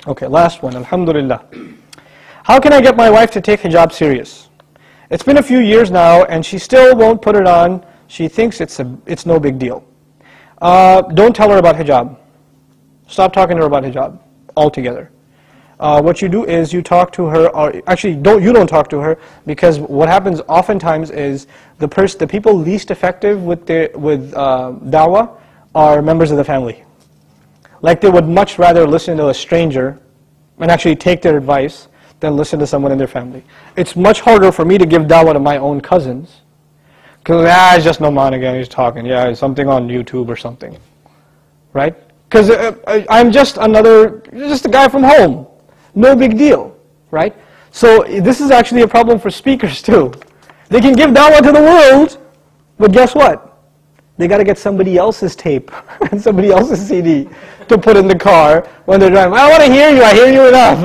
Okay, last one, alhamdulillah. How can I get my wife to take hijab serious? It's been a few years now and she still won't put it on. She thinks it's no big deal. Don't tell her about hijab. Stop talking to her about hijab altogether. What you do is you talk to her, or actually you don't talk to her, because what happens oftentimes is the people least effective with da'wah are members of the family. Like they would much rather listen to a stranger and actually take their advice than listen to someone in their family. It's much harder for me to give da'wah to my own cousins, because it's just Nouman again, he's talking, it's something on YouTube or something, right? Because I'm just a guy from home. No big deal, right? So this is actually a problem for speakers too. They can give da'wah to the world, but guess what? They got to get somebody else's tape and somebody else's CD to put in the car when they're driving. I want to hear you, I hear you enough.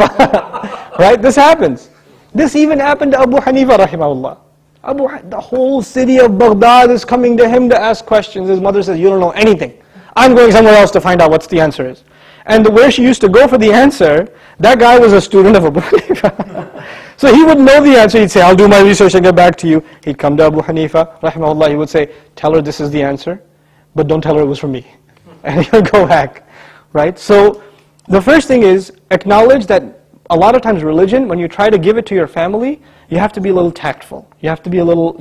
Right? This happens. This even happened to Abu Hanifa rahimahullah. The whole city of Baghdad is coming to him to ask questions. His mother says, you don't know anything. I'm going somewhere else to find out what the answer is. And where she used to go for the answer, that guy was a student of Abu Hanifa. So he would know the answer. He'd say, I'll do my research and get back to you. He'd come to Abu Hanifa, rahimahullah. He would say, tell her this is the answer, but don't tell her it was from me. And he'll go back, right? So the first thing is acknowledge that a lot of times religion, when you try to give it to your family, you have to be a little tactful. You have to be a little,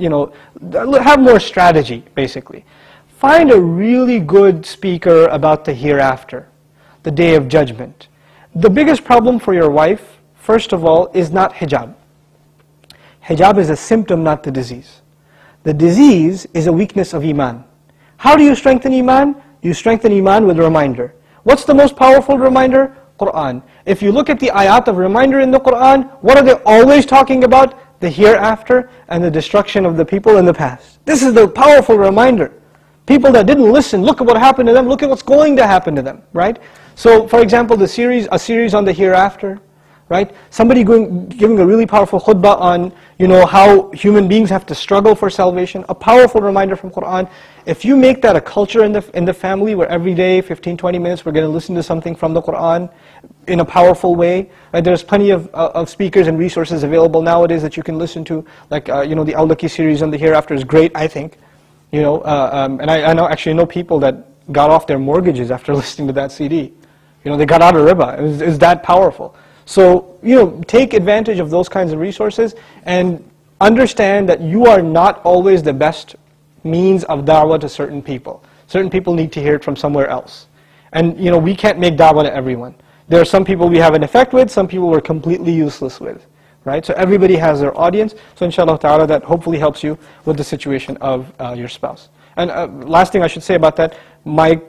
have more strategy, basically. Find a really good speaker about the hereafter, the day of judgment. The biggest problem for your wife, first of all, is not hijab. Hijab is a symptom, not the disease. The disease is a weakness of iman. How do you strengthen iman? You strengthen iman with a reminder. What's the most powerful reminder? Quran. If you look at the ayat of reminder in the Quran, what are they always talking about? The hereafter and the destruction of the people in the past. This is the powerful reminder. People that didn't listen, look at what happened to them, look at what's going to happen to them, right? So, for example, a series on the hereafter, right? Somebody giving a really powerful khutbah on, how human beings have to struggle for salvation. A powerful reminder from Quran. If you make that a culture in the family, where every day, 15, 20 minutes, we're going to listen to something from the Quran in a powerful way. Right? There's plenty of speakers and resources available nowadays that you can listen to. Like, the Al-Laki series on the hereafter is great, I think. And I know people that got off their mortgages after listening to that CD. They got out of riba. It was that powerful. So, take advantage of those kinds of resources and understand that you are not always the best means of da'wah to certain people. Certain people need to hear it from somewhere else. And, we can't make da'wah to everyone. There are some people we have an effect with, some people we're completely useless with. Right? So everybody has their audience. So inshallah ta'ala, that hopefully helps you with the situation of your spouse. And last thing I should say about that, my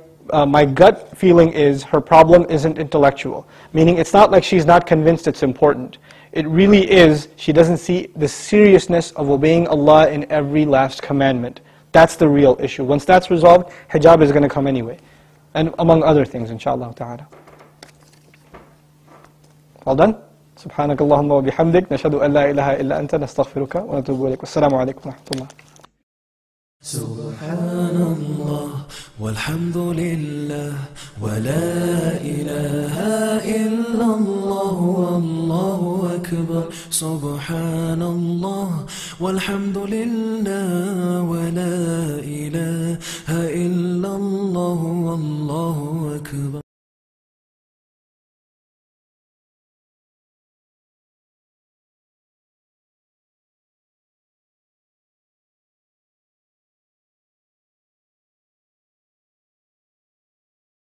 gut feeling is her problem isn't intellectual. Meaning it's not like she's not convinced it's important. It really is, she doesn't see the seriousness of obeying Allah in every last commandment. That's the real issue. Once that's resolved, hijab is going to come anyway. And among other things, inshallah ta'ala. All done? سبحانك اللهم وبحمدك نشهد أن لا إله إلا أنت نستغفرك ونتوب إليك والسلام عليكم ورحمة الله. سبحان الله والحمد لله ولا إله إلا الله والله أكبر. سبحان الله والحمد لله ولا إله إلا الله والله